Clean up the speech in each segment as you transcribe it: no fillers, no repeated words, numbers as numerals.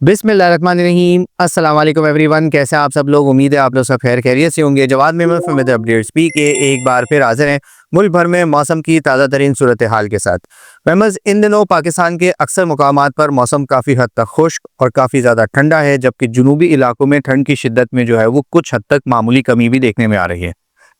बिस्मिल्लाहिर्रहमानिर्रहीम। अस्सलाम वालेकुम एवरीवन, कैसे हैं आप सब लोग। उम्मीद है आप लोग सब खैर खैरियत से होंगे। जवाद में अपडेट्स पी के एक बार फिर हाजिर हैं मुल्क भर में मौसम की ताज़ा तरीन सूरत हाल के साथ। मेम्बर्स, इन दिनों पाकिस्तान के अक्सर मुकामात पर मौसम काफ़ी हद तक खुश्क और काफ़ी ज़्यादा ठंडा है, जबकि जुनूबी इलाकों में ठंड की शिद्दत में जो है वो कुछ हद तक मामूली कमी भी देखने में आ रही है।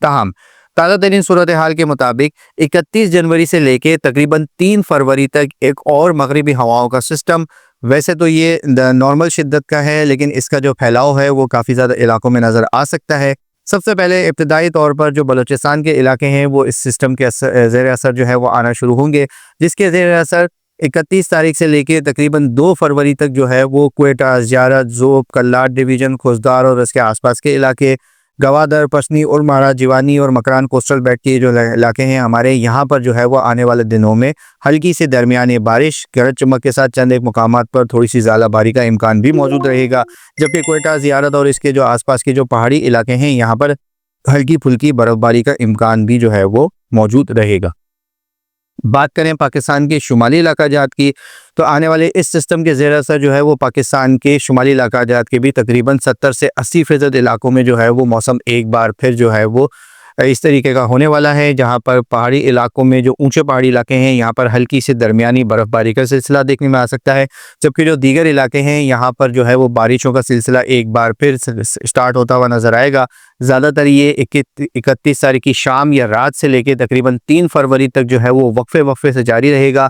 ताहम ताज़ा तरीन सूरत हाल के मुताबिक 31 जनवरी से लेके तकरीबन 3 फरवरी तक एक और मगरिबी हवाओं का सिस्टम, वैसे तो ये नॉर्मल शिद्दत का है, लेकिन इसका जो फैलाव है वो काफ़ी ज़्यादा इलाकों में नज़र आ सकता है। सबसे पहले इब्तदाई तौर पर जो बलूचिस्तान के इलाके हैं वो इस सिस्टम के ज़ेर असर जो है वो आना शुरू होंगे, जिसके ज़ेर असर 31 तारीख से लेके तकरीबन 2 फरवरी तक जो है वो क्वेटा, ज़ियारत, ज़ोब, कल्लाट डिवीज़न, खुशदार और उसके आसपास के इलाके, गवादर, पसनी, उर्मारा, जीवानी और मकरान कोस्टल बेल्ट के जो इलाके हैं हमारे यहाँ पर जो है वो आने वाले दिनों में हल्की से दरमियानी बारिश, गरज चमक के साथ चंद एक मुकामात पर थोड़ी सी ज़्यादा बारी का इम्कान भी मौजूद रहेगा। जबकि क्वेटा, ज़ियारत और इसके जो आसपास के जो पहाड़ी इलाके हैं यहाँ पर हल्की फुल्की बर्फबारी का इम्कान भी जो है वो मौजूद रहेगा। बात करें पाकिस्तान के शुमाली इलाका जात की, तो आने वाले इस सिस्टम के ज़ेर असर जो है वो पाकिस्तान के शुमाली इलाका जात के भी तकरीबन 70 से 80% इलाकों में जो है वो मौसम एक बार फिर जो है वो इस तरीके का होने वाला है, जहां पर पहाड़ी इलाकों में जो ऊंचे पहाड़ी इलाके हैं यहाँ पर हल्की से दरमियानी बर्फबारी का सिलसिला देखने में आ सकता है। जबकि जो दीगर इलाके हैं यहाँ पर जो है वो बारिशों का सिलसिला एक बार फिर स्टार्ट होता हुआ नजर आएगा। ज़्यादातर ये 31 तारीख की शाम या रात से लेकर तकरीबन 3 फरवरी तक जो है वो वक्फे वक्फे से जारी रहेगा।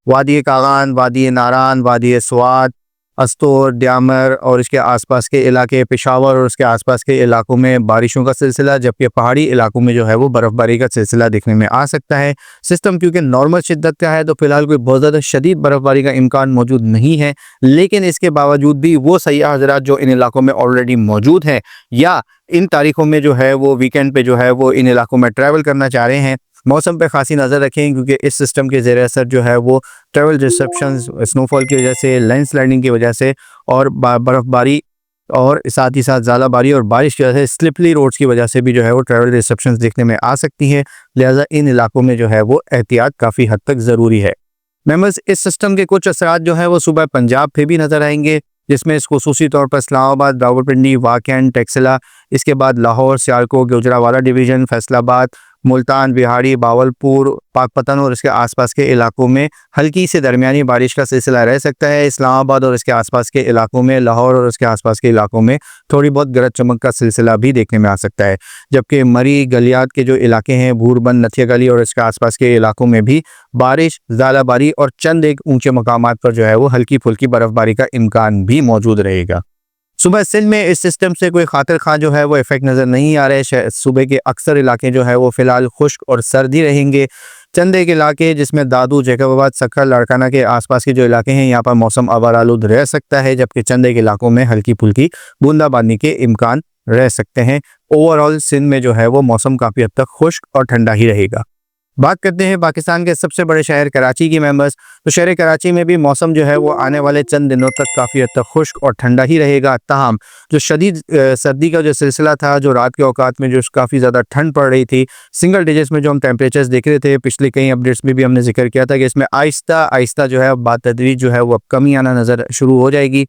वादी कागान, वादी नारान, वादी स्वात, अस्तोर, द्यामर और इसके आसपास के इलाके, पेशावर और उसके आसपास के इलाकों में बारिशों का सिलसिला, जबकि पहाड़ी इलाकों में जो है वो बर्फ़बारी का सिलसिला देखने में आ सकता है। सिस्टम क्योंकि नॉर्मल शिद्दत का है तो फिलहाल कोई बहुत ज़्यादा शदीद बर्फ़बारी का इम्कान मौजूद नहीं है, लेकिन इसके बावजूद भी वो सयाह हज़रात जो इन इलाकों में ऑलरेडी मौजूद हैं या इन तारीखों में जो है वो वीकेंड पे जो है वो इन इलाकों में ट्रैवल करना चाह रहे हैं, मौसम पे खासी नज़र रखें, क्योंकि इस सिस्टम के ज़ेर असर जो है वो ट्रैवल डिस्ट्रप्शंस, स्नोफॉल की वजह से, लैंडस्लाइडिंग की वजह से और बर्फ़बारी और साथ ही साथ ज़्यादा बारी और बारिश की वजह से स्लिपरी रोड्स की वजह से भी जो है वो ट्रैवल डिस्ट्रप्शंस देखने में आ सकती हैं। लिहाजा इन इलाकों में जो है वो एहतियात काफ़ी हद तक ज़रूरी है। मेंबर्स, इस सिस्टम के कुछ असरात जो है वो सुबह पंजाब पे भी नज़र आएंगे, जिसमें खुसूसी तौर पर इस्लामाबाद, रावलपिंडी, वाकैन, टेक्सला, इसके बाद लाहौर, सियालकोट, गुजरावाला डिवीज़न, फैसलाबाद, मुल्तान, बिहाड़ी, बावलपुर, पाकपतन और इसके आसपास के इलाकों में हल्की से दरमियानी बारिश का सिलसिला रह सकता है। इस्लामाबाद और इसके आसपास के इलाकों में, लाहौर और इसके आसपास के इलाकों में थोड़ी बहुत गरज चमक का सिलसिला भी देखने में आ सकता है। जबकि मरी, गलियात के जो इलाके हैं, भूरबंद, नथिया गली और इसके आसपास के इलाकों में भी बारिश, ज़्यादा बारी और चंद एक ऊंचे मकामात पर जो है वो हल्की फुल्की बर्फबारी का इम्कान भी मौजूद रहेगा। सुबह सिंध में इस सिस्टम से कोई खातिर खां जो है वो इफेक्ट नज़र नहीं आ रहे। सुबह के अक्सर इलाके जो है वो फिलहाल खुश्क और सर्दी रहेंगे। चंद एक इलाके जिसमें दादू, जैकबाबाद, सक्खर, लाड़काना के आसपास के जो इलाके हैं यहाँ पर मौसम आबार आलूद रह सकता है, जबकि चंद एक इलाकों में हल्की फुल्की बूंदाबांदी के इम्कान रह सकते हैं। ओवरऑल सिंध में जो है वो मौसम काफ़ी हद तक खुश्क और ठंडा ही रहेगा। बात करते हैं पाकिस्तान के सबसे बड़े शहर कराची की मेंबर्स, तो शहर कराची में भी मौसम जो है वो आने वाले चंद दिनों तक काफ़ी हद तक खुश्क और ठंडा ही रहेगा। ताहम जो शदीद सर्दी का जो सिलसिला था, जो रात के औकात में जो काफ़ी ज़्यादा ठंड पड़ रही थी, सिंगल डिजिट्स में जो हम टेम्परेचर्स देख रहे थे, पिछले कई अपडेट्स में भी हमने जिक्र किया था कि इसमें आहिस्ता आहिस्ता जो है बातदरीज जो है वो अब कमी आना नज़र शुरू हो जाएगी।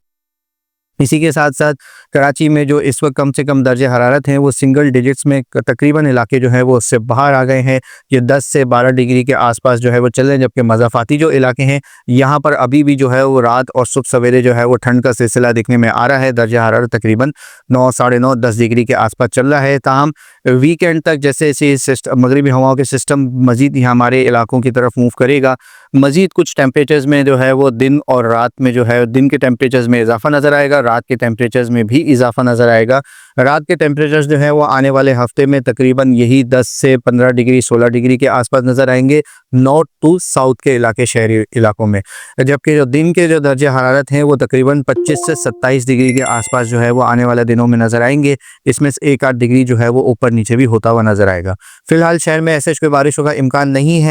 इसी के साथ साथ कराची में जो इस वक्त कम से कम दर्जे हरारत हैं वो सिंगल डिजिट्स में तकरीबन इलाके जो है वो उससे बाहर आ गए हैं। ये 10 से 12 डिग्री के आसपास जो है वो चल रहे हैं, जबकि मज़ाफ़ाती जो इलाके हैं यहाँ पर अभी भी जो है वो रात और सुबह सवेरे जो है वो ठंड का सिलसिला देखने में आ रहा है। दर्जा हरारत तकरीबन 9, साढ़े 9, 10 डिग्री के आसपास चल रहा है। ताहम वीकेंड तक जैसे जैसे मगरबी हवाओं के सिस्टम मज़ीद ही हमारे इलाकों की तरफ मूव करेगा, मज़ीद कुछ टेम्परेचर्स में जो है वो दिन और रात में जो है दिन के टेम्परेचर्स में इजाफा नज़र आएगा, रात के टेम्परेचर्स में भी इजाफा नज़र आएगा। रात के टेम्परेचर्स जो है वो आने वाले हफ्ते में तकरीबन यही 10 से 15 डिग्री, 16 डिग्री के आसपास नज़र आएंगे नॉर्थ टू साउथ के इलाके, शहरी इलाकों में। जबकि जो दिन के जो दर्जे हरारत हैं वो तकरीबन 25 से 27 डिग्री के आसपास जो है वो आने वाले दिनों में नज़र आएंगे। इसमें से 1-8 डिग्री जो है वो ऊपर नीचे भी होता हुआ नज़र आएगा। फिलहाल शहर में ऐसे कोई बारिशों का इम्कान नहीं है।